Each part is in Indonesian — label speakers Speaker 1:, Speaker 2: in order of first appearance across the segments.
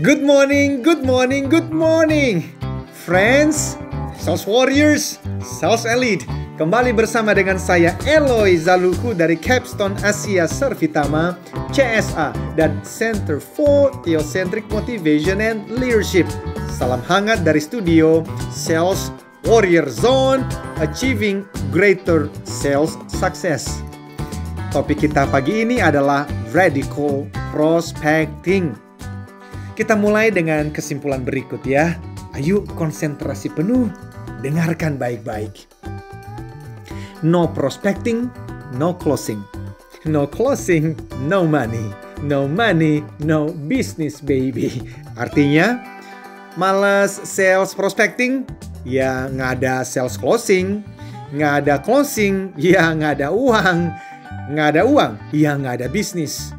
Speaker 1: Good morning, good morning, good morning friends, sales warriors, sales elite. Kembali bersama dengan saya Eloy Zaluku dari Capstone Asia Servitama CSA dan Center for Theocentric Motivation and Leadership. Salam hangat dari studio Sales Warrior Zone, Achieving Greater Sales Success. Topik kita pagi ini adalah Radical Prospecting. Kita mulai dengan kesimpulan berikut ya. Ayo konsentrasi penuh, dengarkan baik-baik. No prospecting, no closing. No closing, no money. No money, no business baby. Artinya, malas sales prospecting, ya nggak ada sales closing. Nggak ada closing, ya nggak ada uang. Nggak ada uang, ya nggak ada bisnis.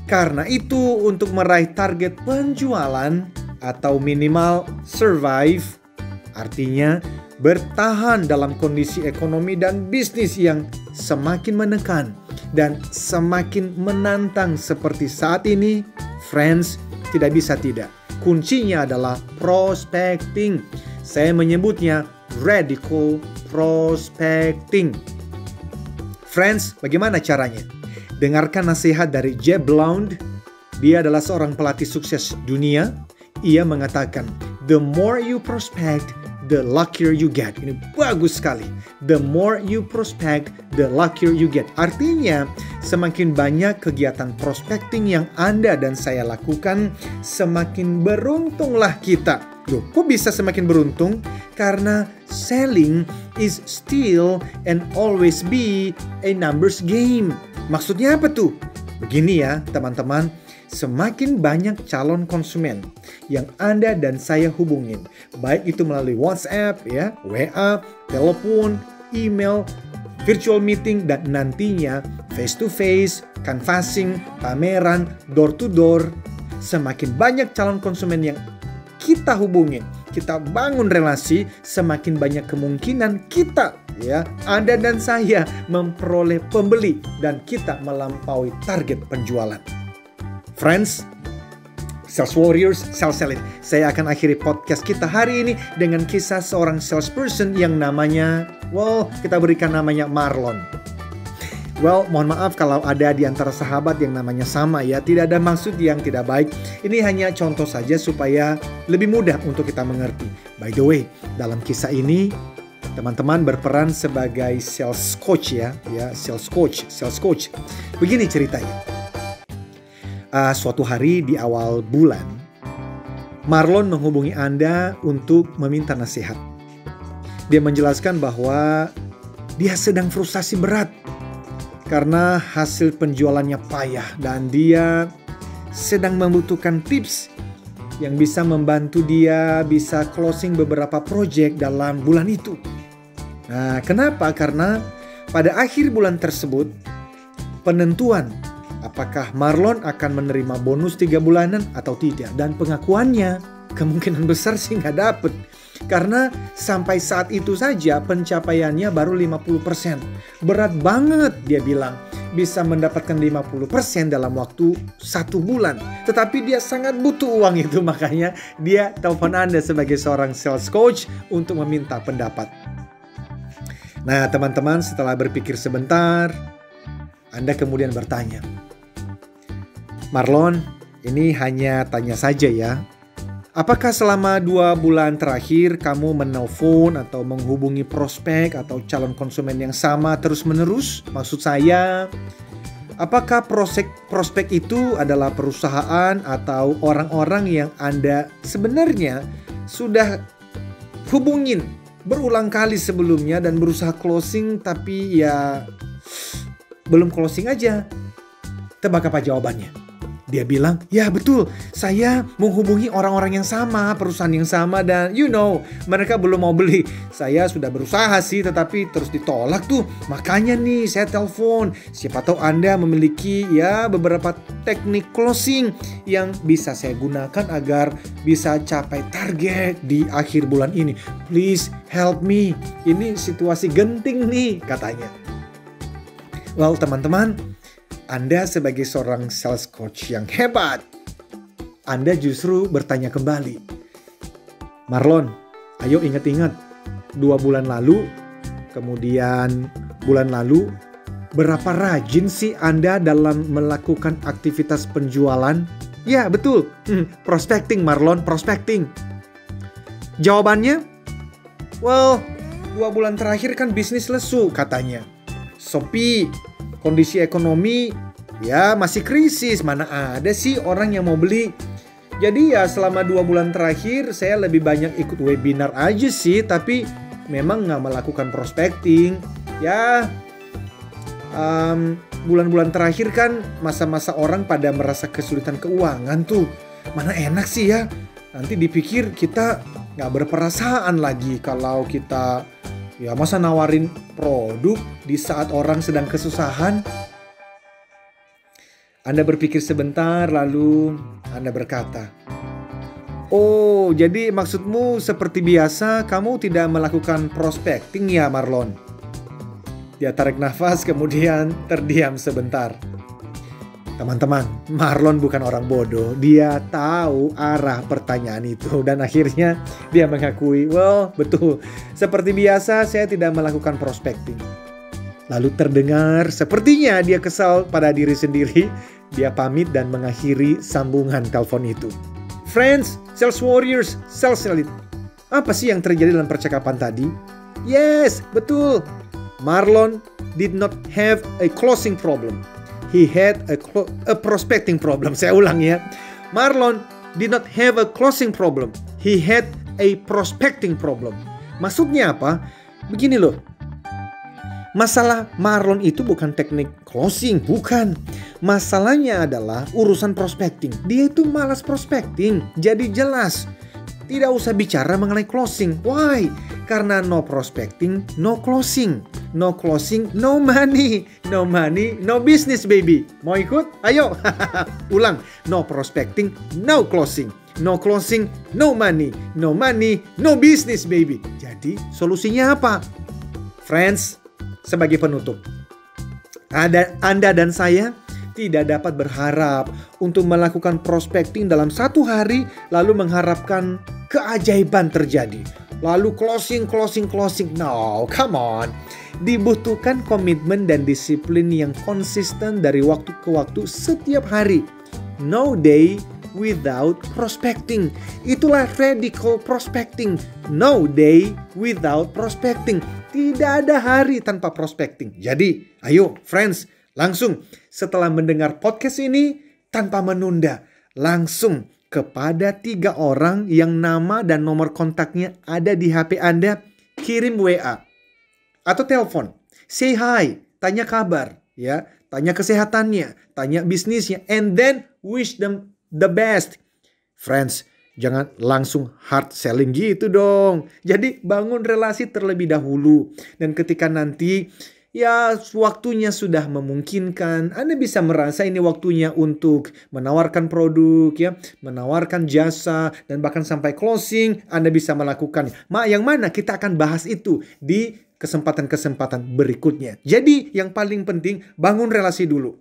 Speaker 1: Karena itu, untuk meraih target penjualan atau minimal survive, artinya bertahan dalam kondisi ekonomi dan bisnis yang semakin menekan dan semakin menantang seperti saat ini, friends, tidak bisa tidak. Kuncinya adalah prospecting. Saya menyebutnya radical prospecting. Friends, bagaimana caranya? Dengarkan nasihat dari Jeb Blount. Dia adalah seorang pelatih sukses dunia. Ia mengatakan, the more you prospect, the luckier you get. Ini bagus sekali. The more you prospect, the luckier you get. Artinya, semakin banyak kegiatan prospecting yang Anda dan saya lakukan, semakin beruntunglah kita. Loh, kok bisa semakin beruntung? Karena selling is still and always be a numbers game. Maksudnya apa tuh? Begini ya teman-teman, semakin banyak calon konsumen yang Anda dan saya hubungin, baik itu melalui WhatsApp, ya, WA, telepon, email, virtual meeting, dan nantinya face to face, canvassing, pameran, door to door. Semakin banyak calon konsumen yang kita hubungin, kita bangun relasi, semakin banyak kemungkinan kita, ya, Anda dan saya memperoleh pembeli dan kita melampaui target penjualan. Friends, Sales Warriors, Sales Elite, saya akan akhiri podcast kita hari ini dengan kisah seorang salesperson yang namanya, kita berikan namanya Marlon. Mohon maaf kalau ada di antara sahabat yang namanya sama ya. Tidak ada maksud yang tidak baik. Ini hanya contoh saja supaya lebih mudah untuk kita mengerti. By the way, dalam kisah ini teman-teman berperan sebagai sales coach ya, sales coach. Begini ceritanya. Suatu hari di awal bulan, Marlon menghubungi Anda untuk meminta nasihat. Dia menjelaskan bahwa dia sedang frustasi berat karena hasil penjualannya payah dan dia sedang membutuhkan tips yang bisa membantu dia bisa closing beberapa proyek dalam bulan itu. Nah, kenapa? Karena pada akhir bulan tersebut penentuan apakah Marlon akan menerima bonus 3 bulanan atau tidak, dan pengakuannya kemungkinan besar sih nggak dapet. Karena sampai saat itu saja pencapaiannya baru 50%. Berat banget dia bilang bisa mendapatkan 50% dalam waktu 1 bulan. Tetapi dia sangat butuh uang itu, makanya dia telepon Anda sebagai seorang sales coach untuk meminta pendapat. Nah teman-teman, setelah berpikir sebentar, Anda kemudian bertanya, Marlon, ini hanya tanya saja ya. Apakah selama 2 bulan terakhir kamu menelpon atau menghubungi prospek atau calon konsumen yang sama terus-menerus? Maksud saya, apakah prospek itu adalah perusahaan atau orang-orang yang Anda sebenarnya sudah hubungin berulang kali sebelumnya dan berusaha closing tapi ya belum closing aja? Tebak apa jawabannya? Dia bilang, ya betul, saya menghubungi orang-orang yang sama, perusahaan yang sama, dan mereka belum mau beli. Saya sudah berusaha sih, tetapi terus ditolak tuh. Makanya nih saya telepon. Siapa tahu Anda memiliki beberapa teknik closing yang bisa saya gunakan agar bisa capai target di akhir bulan ini. Please help me. Ini situasi genting nih, katanya. Teman-teman, Anda sebagai seorang sales coach yang hebat, Anda justru bertanya kembali, Marlon, ayo ingat-ingat 2 bulan lalu, kemudian bulan lalu, berapa rajin sih Anda dalam melakukan aktivitas penjualan? Ya, betul. Prospecting, Marlon, prospecting. Jawabannya, well, 2 bulan terakhir kan bisnis lesu katanya. Sepi, kondisi ekonomi ya masih krisis. Mana ada sih orang yang mau beli? Jadi ya selama 2 bulan terakhir saya lebih banyak ikut webinar aja sih. Tapi memang nggak melakukan prospecting. Ya, bulan-bulan terakhir kan masa-masa orang pada merasa kesulitan keuangan tuh. Mana enak sih ya. Nanti dipikir kita nggak berperasaan lagi kalau kita ya masa nawarin produk di saat orang sedang kesusahan. Anda berpikir sebentar lalu Anda berkata, oh, jadi maksudmu seperti biasa kamu tidak melakukan prospecting ya, Marlon? Dia tarik nafas kemudian terdiam sebentar. Teman-teman, Marlon bukan orang bodoh. Dia tahu arah pertanyaan itu dan akhirnya dia mengakui, well, betul. Seperti biasa saya tidak melakukan prospecting. Lalu terdengar sepertinya dia kesal pada diri sendiri. Dia pamit dan mengakhiri sambungan telepon itu. Friends, sales warriors, sales elite. Apa sih yang terjadi dalam percakapan tadi? Yes, betul. Marlon did not have a closing problem. He had a prospecting problem. Saya ulang ya. Marlon did not have a closing problem. He had a prospecting problem. Maksudnya apa? Begini loh. Masalah Marlon itu bukan teknik closing, bukan. Masalahnya adalah urusan prospecting. Dia itu malas prospecting. Jadi jelas, tidak usah bicara mengenai closing. Why? Karena no prospecting, no closing. No closing, no money. No money, no business, baby. Mau ikut? Ayo. Ulang. No prospecting, no closing. No closing, no money. No money, no business, baby. Jadi solusinya apa? Friends, sebagai penutup, Anda dan saya tidak dapat berharap untuk melakukan prospecting dalam 1 hari lalu mengharapkan keajaiban terjadi. Lalu closing. No, come on. Dibutuhkan komitmen dan disiplin yang konsisten dari waktu ke waktu setiap hari. No day without prospecting. Itulah radical prospecting. No day without prospecting. Tidak ada hari tanpa prospecting. Jadi, ayo friends, langsung setelah mendengar podcast ini tanpa menunda, langsung kepada 3 orang yang nama dan nomor kontaknya ada di HP Anda, kirim WA atau telepon. Say hi, tanya kabar, ya, tanya kesehatannya, tanya bisnisnya, and then wish them the best. Friends, jangan langsung hard selling gitu dong. Jadi bangun relasi terlebih dahulu. Dan ketika nanti ya waktunya sudah memungkinkan, Anda bisa merasa ini waktunya untuk menawarkan produk, ya, menawarkan jasa, dan bahkan sampai closing, Anda bisa melakukan. Yang mana kita akan bahas itu di kesempatan-kesempatan berikutnya. Jadi yang paling penting bangun relasi dulu.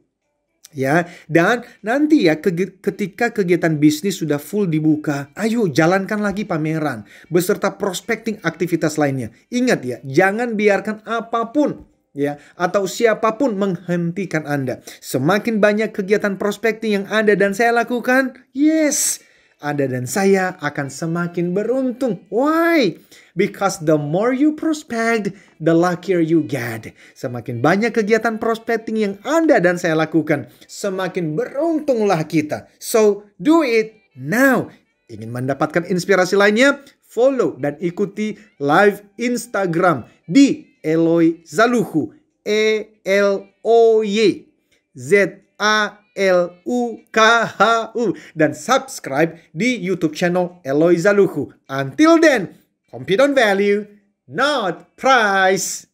Speaker 1: Ya, dan nanti ya ketika kegiatan bisnis sudah full dibuka, ayo jalankan lagi pameran beserta prospecting aktivitas lainnya. Ingat ya, jangan biarkan apapun ya atau siapapun menghentikan Anda. Semakin banyak kegiatan prospecting yang Anda dan saya lakukan, yes, Anda dan saya akan semakin beruntung. Why? Because the more you prospect, the luckier you get. Semakin banyak kegiatan prospecting yang Anda dan saya lakukan, semakin beruntunglah kita. So, do it now. Ingin mendapatkan inspirasi lainnya? Follow dan ikuti live Instagram di Eloy Zaluhu. ELOY ZALUKHU. Dan subscribe di YouTube channel Eloy Zaluhu. Until then, compete on value, not price.